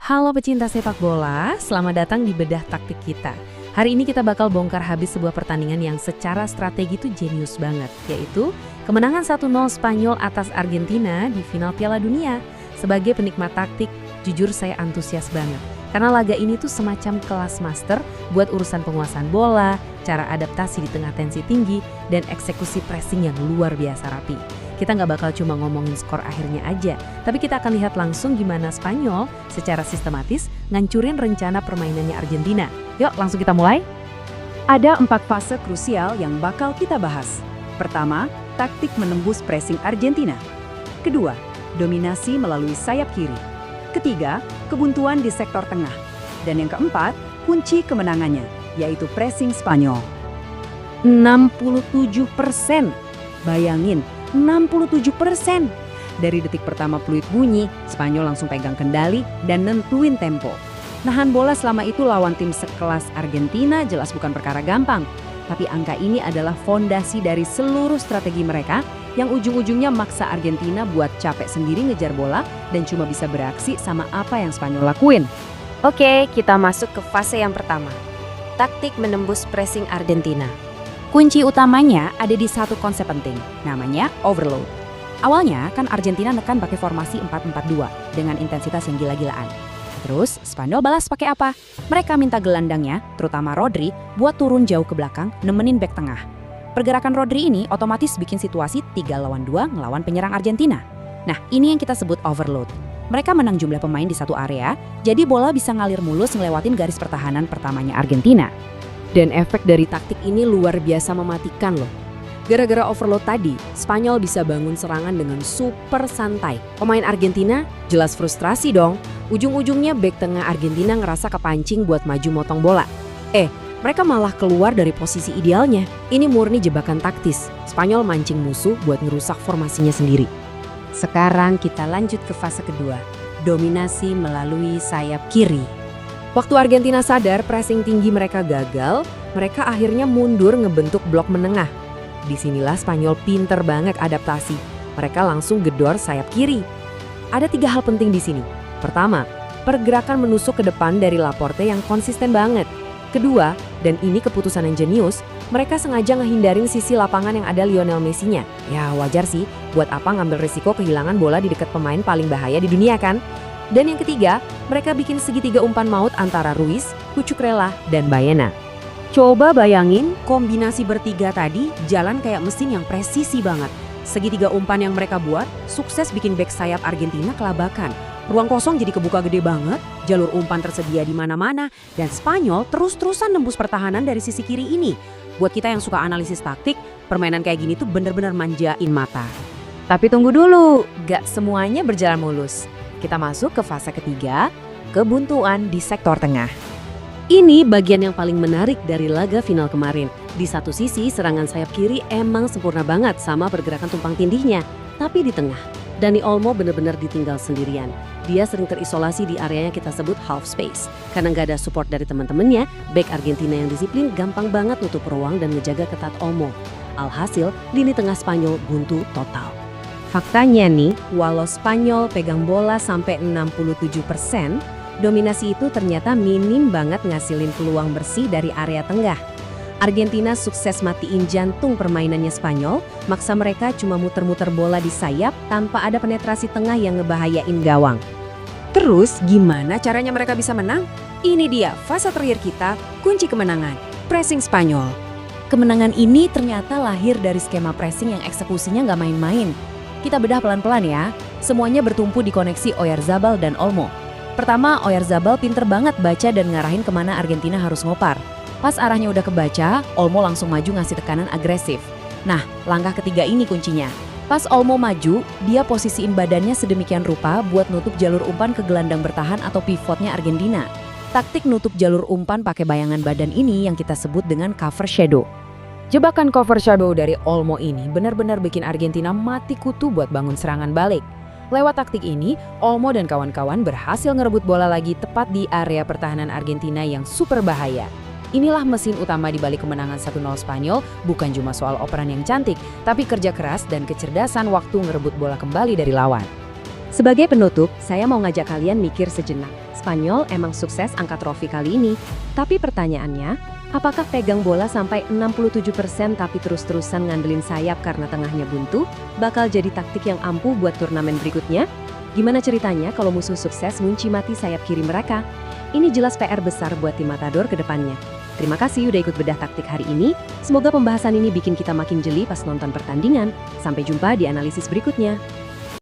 Halo pecinta sepak bola, selamat datang di Bedah Taktik Kita. Hari ini kita bakal bongkar habis sebuah pertandingan yang secara strategi itu jenius banget, yaitu kemenangan 1-0 Spanyol atas Argentina di final Piala Dunia. Sebagai penikmat taktik, jujur saya antusias banget. Karena laga ini tuh semacam kelas master buat urusan penguasaan bola, cara adaptasi di tengah tensi tinggi, dan eksekusi pressing yang luar biasa rapi. Kita nggak bakal cuma ngomongin skor akhirnya aja, tapi kita akan lihat langsung gimana Spanyol secara sistematis ngancurin rencana permainannya Argentina. Yuk langsung kita mulai. Ada 4 fase krusial yang bakal kita bahas. Pertama, taktik menembus pressing Argentina. Kedua, dominasi melalui sayap kiri. Ketiga, kebuntuan di sektor tengah. Dan yang keempat, kunci kemenangannya, yaitu pressing Spanyol. 67%. Bayangin, 67%. Dari detik pertama peluit bunyi, Spanyol langsung pegang kendali dan nentuin tempo. Nahan bola selama itu lawan tim sekelas Argentina jelas bukan perkara gampang. Tapi angka ini adalah fondasi dari seluruh strategi mereka yang ujung-ujungnya maksa Argentina buat capek sendiri ngejar bola dan cuma bisa bereaksi sama apa yang Spanyol lakuin. Oke, kita masuk ke fase yang pertama. Taktik menembus pressing Argentina. Kunci utamanya ada di satu konsep penting, namanya overload. Awalnya kan Argentina nekan pakai formasi 4-4-2 dengan intensitas yang gila-gilaan. Terus Spanyol balas pakai apa? Mereka minta gelandangnya, terutama Rodri, buat turun jauh ke belakang, nemenin bek tengah. Pergerakan Rodri ini otomatis bikin situasi 3 lawan 2 ngelawan penyerang Argentina. Nah, ini yang kita sebut overload. Mereka menang jumlah pemain di satu area, jadi bola bisa ngalir mulus ngelewatin garis pertahanan pertamanya Argentina. Dan efek dari taktik ini luar biasa mematikan loh. Gara-gara overload tadi, Spanyol bisa bangun serangan dengan super santai. Pemain Argentina jelas frustrasi dong. Ujung-ujungnya bek tengah Argentina ngerasa kepancing buat maju motong bola. Mereka malah keluar dari posisi idealnya. Ini murni jebakan taktis. Spanyol mancing musuh buat ngerusak formasinya sendiri. Sekarang kita lanjut ke fase kedua, dominasi melalui sayap kiri. Waktu Argentina sadar pressing tinggi mereka gagal, mereka akhirnya mundur ngebentuk blok menengah. Disinilah Spanyol pinter banget adaptasi. Mereka langsung gedor sayap kiri. Ada 3 hal penting di sini. Pertama, pergerakan menusuk ke depan dari Laporte yang konsisten banget. Kedua, dan ini keputusan yang jenius, mereka sengaja ngehindarin sisi lapangan yang ada Lionel Messi-nya. Ya wajar sih, buat apa ngambil risiko kehilangan bola di dekat pemain paling bahaya di dunia kan? Dan yang ketiga, mereka bikin segitiga umpan maut antara Ruiz, Cucurella, dan Baena. Coba bayangin kombinasi bertiga tadi jalan kayak mesin yang presisi banget. Segitiga umpan yang mereka buat sukses bikin bek sayap Argentina kelabakan. Ruang kosong jadi kebuka gede banget, jalur umpan tersedia di mana-mana, dan Spanyol terus-terusan nembus pertahanan dari sisi kiri ini. Buat kita yang suka analisis taktik, permainan kayak gini tuh bener-bener manjain mata. Tapi tunggu dulu, gak semuanya berjalan mulus. Kita masuk ke fase ketiga, kebuntuan di sektor tengah. Ini bagian yang paling menarik dari laga final kemarin. Di satu sisi, serangan sayap kiri emang sempurna banget sama pergerakan tumpang tindihnya. Tapi di tengah, Dani Olmo benar-benar ditinggal sendirian. Dia sering terisolasi di area yang kita sebut half space. Karena nggak ada support dari teman-temannya, bek Argentina yang disiplin gampang banget nutup ruang dan ngejaga ketat Olmo. Alhasil, lini tengah Spanyol buntu total. Faktanya nih, walau Spanyol pegang bola sampai 67%, dominasi itu ternyata minim banget ngasilin peluang bersih dari area tengah. Argentina sukses matiin jantung permainannya Spanyol, maksa mereka cuma muter-muter bola di sayap tanpa ada penetrasi tengah yang ngebahayain gawang. Terus gimana caranya mereka bisa menang? Ini dia fase terakhir kita, kunci kemenangan, pressing Spanyol. Kemenangan ini ternyata lahir dari skema pressing yang eksekusinya nggak main-main. Kita bedah pelan-pelan ya, semuanya bertumpu di koneksi Oyarzabal dan Olmo. Pertama, Oyarzabal pinter banget baca dan ngarahin kemana Argentina harus ngopar. Pas arahnya udah kebaca, Olmo langsung maju ngasih tekanan agresif. Nah, langkah ketiga ini kuncinya. Pas Olmo maju, dia posisiin badannya sedemikian rupa buat nutup jalur umpan ke gelandang bertahan atau pivotnya Argentina. Taktik nutup jalur umpan pakai bayangan badan ini yang kita sebut dengan cover shadow. Jebakan cover shadow dari Olmo ini benar-benar bikin Argentina mati kutu buat bangun serangan balik. Lewat taktik ini, Olmo dan kawan-kawan berhasil ngerebut bola lagi tepat di area pertahanan Argentina yang super bahaya. Inilah mesin utama di balik kemenangan 1-0 Spanyol, bukan cuma soal operan yang cantik, tapi kerja keras dan kecerdasan waktu ngerebut bola kembali dari lawan. Sebagai penutup, saya mau ngajak kalian mikir sejenak. Spanyol emang sukses angkat trofi kali ini. Tapi pertanyaannya, apakah pegang bola sampai 67% tapi terus-terusan ngandelin sayap karena tengahnya buntu, bakal jadi taktik yang ampuh buat turnamen berikutnya? Gimana ceritanya kalau musuh sukses ngunci mati sayap kiri mereka? Ini jelas PR besar buat tim Matador ke depannya. Terima kasih udah ikut bedah taktik hari ini. Semoga pembahasan ini bikin kita makin jeli pas nonton pertandingan. Sampai jumpa di analisis berikutnya.